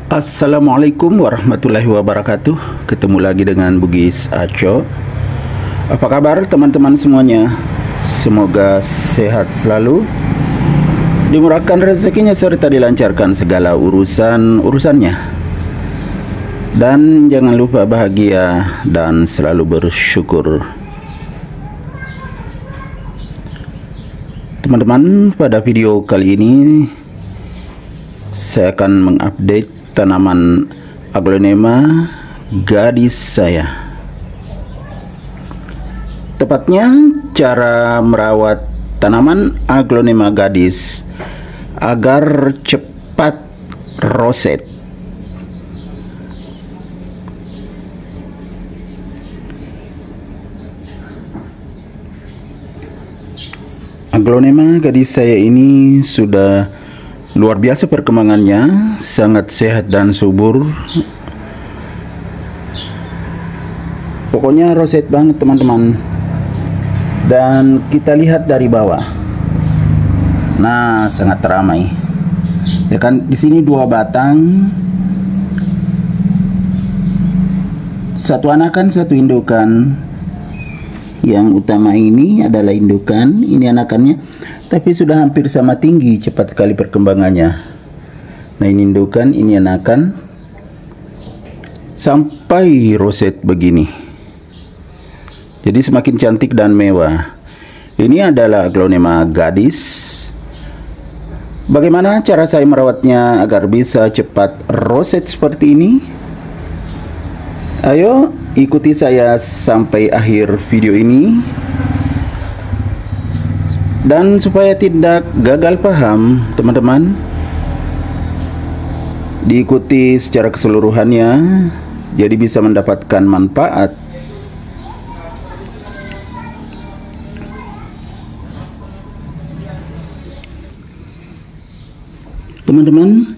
Assalamualaikum warahmatullahi wabarakatuh. Ketemu lagi dengan Bugis Aco. Apa kabar teman-teman semuanya? Semoga sehat selalu, dimurahkan rezekinya serta dilancarkan segala urusannya. Dan jangan lupa bahagia dan selalu bersyukur. Teman-teman, pada video kali ini saya akan mengupdate tanaman Aglonema gadis saya. Tepatnya cara merawat tanaman Aglonema gadis agar cepat roset. Aglonema gadis saya ini sudah luar biasa perkembangannya, sangat sehat dan subur. Pokoknya roset banget teman-teman. Dan kita lihat dari bawah. Nah, sangat ramai. Ya kan, di sini 2 batang. Satu anakan, satu indukan. Yang utama ini adalah indukan, ini anakannya. Tapi sudah hampir sama tinggi, cepat sekali perkembangannya. Nah, ini indukan, ini anakan. Sampai roset begini. Jadi semakin cantik dan mewah. Ini adalah Aglonema gadis. Bagaimana cara saya merawatnya agar bisa cepat roset seperti ini? Ayo ikuti saya sampai akhir video ini. Dan supaya tidak gagal paham, teman-teman, diikuti secara keseluruhannya, jadi bisa mendapatkan manfaat. Teman-teman,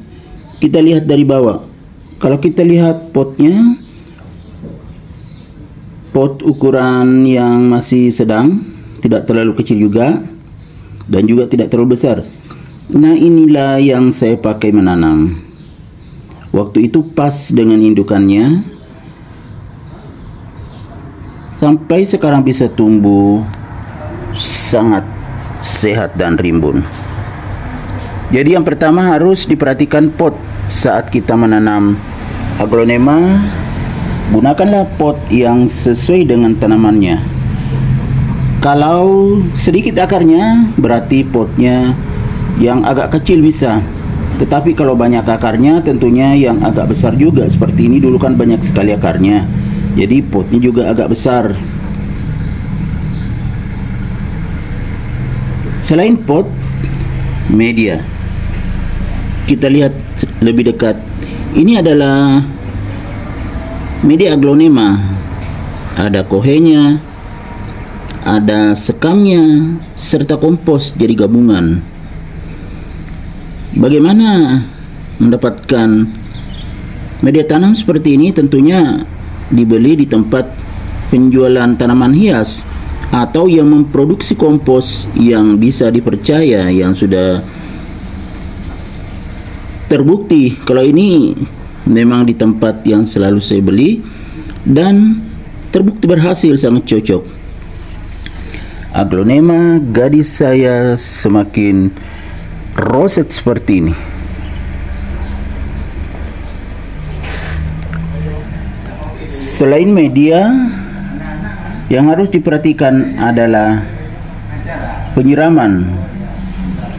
kita lihat dari bawah. Kalau kita lihat potnya, pot ukuran yang masih sedang, tidak terlalu kecil juga, dan juga tidak terlalu besar. Nah, inilah yang saya pakai menanam. Waktu itu pas dengan indukannya. Sampai sekarang bisa tumbuh sangat sehat dan rimbun. Jadi yang pertama harus diperhatikan pot saat kita menanam Aglonema. Gunakanlah pot yang sesuai dengan tanamannya. Kalau sedikit akarnya, berarti potnya yang agak kecil bisa. Tetapi kalau banyak akarnya, tentunya yang agak besar juga. Seperti ini dulu kan banyak sekali akarnya. Jadi potnya juga agak besar. Selain pot, media. Kita lihat lebih dekat. Ini adalah media Aglonema. Ada kohenya, ada sekamnya, serta kompos jadi gabungan. Bagaimana mendapatkan media tanam seperti ini? Tentunya dibeli di tempat penjualan tanaman hias atau yang memproduksi kompos yang bisa dipercaya, yang sudah terbukti. Kalau ini memang di tempat yang selalu saya beli dan terbukti berhasil, sangat cocok. Aglonema gadis saya semakin roset seperti ini. Selain media, yang harus diperhatikan adalah penyiraman.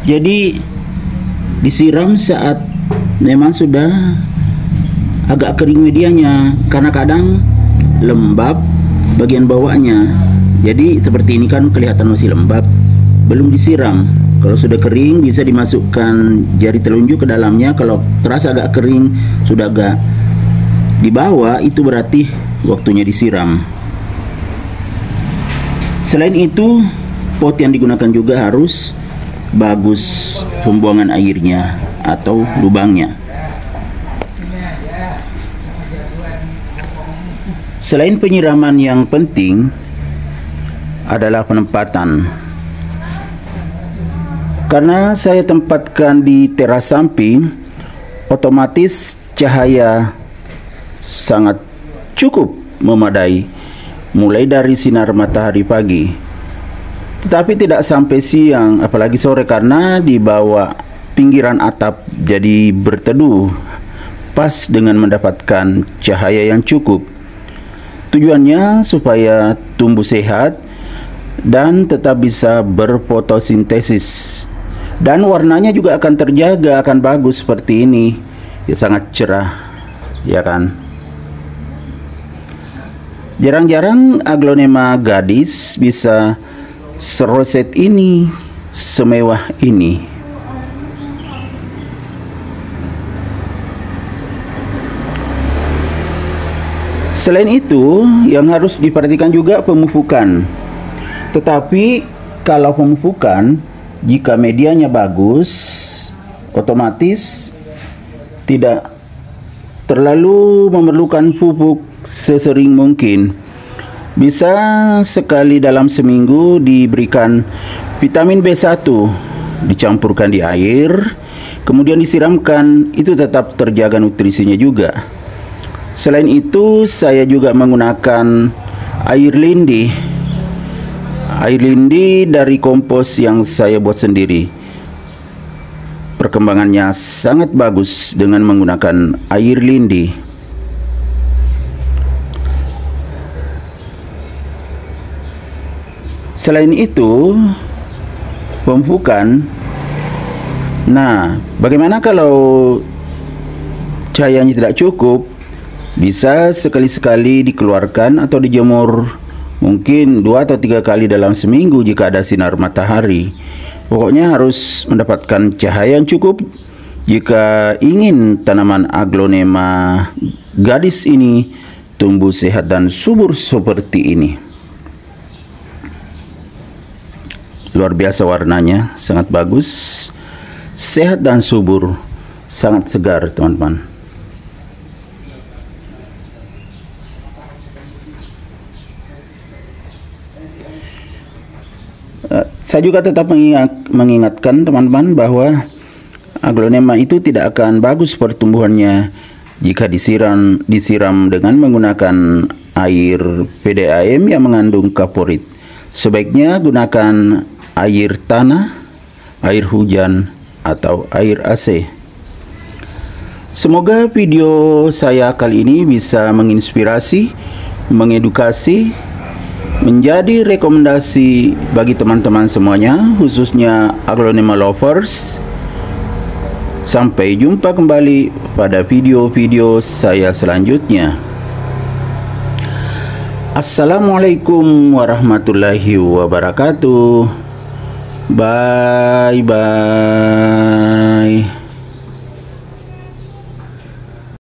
Jadi disiram saat memang sudah agak kering medianya, karena kadang lembab bagian bawahnya. Jadi seperti ini kan kelihatan masih lembab, belum disiram. Kalau sudah kering bisa dimasukkan jari telunjuk ke dalamnya. Kalau terasa agak kering, sudah agak di bawah, itu berarti waktunya disiram. Selain itu, pot yang digunakan juga harus bagus pembuangan airnya atau lubangnya. Selain penyiraman, yang penting adalah penempatan. Karena saya tempatkan di teras samping, otomatis cahaya sangat cukup memadai, mulai dari sinar matahari pagi, tetapi tidak sampai siang, apalagi sore, karena di bawah pinggiran atap jadi berteduh pas dengan mendapatkan cahaya yang cukup. Tujuannya supaya tumbuh sehat dan tetap bisa berfotosintesis, dan warnanya juga akan terjaga, akan bagus seperti ini ya, sangat cerah ya kan. Jarang-jarang aglonema gadis bisa seroset ini, semewah ini. Selain itu, yang harus diperhatikan juga pemupukan. Tetapi kalau pemupukan, jika medianya bagus, otomatis tidak terlalu memerlukan pupuk sesering mungkin. Bisa sekali dalam seminggu diberikan vitamin B1, dicampurkan di air, kemudian disiramkan, itu tetap terjaga nutrisinya juga. Selain itu, saya juga menggunakan air lindi. Air lindi dari kompos yang saya buat sendiri. Perkembangannya sangat bagus dengan menggunakan air lindi. Selain itu, pemupukan. Nah, bagaimana kalau cahayanya tidak cukup? Bisa sekali-sekali dikeluarkan atau dijemur, mungkin 2 atau 3 kali dalam seminggu jika ada sinar matahari. Pokoknya harus mendapatkan cahaya yang cukup jika ingin tanaman aglonema gadis ini tumbuh sehat dan subur seperti ini. Luar biasa warnanya, sangat bagus, sehat dan subur, sangat segar teman-teman. Saya juga tetap mengingatkan teman-teman bahwa aglonema itu tidak akan bagus pertumbuhannya jika disiram dengan menggunakan air PDAM yang mengandung kaporit. Sebaiknya gunakan air tanah, air hujan, atau air AC. Semoga video saya kali ini bisa menginspirasi, mengedukasi, menjadi rekomendasi bagi teman-teman semuanya, khususnya aglonema lovers. Sampai jumpa kembali pada video-video saya selanjutnya. Assalamualaikum warahmatullahi wabarakatuh. Bye bye.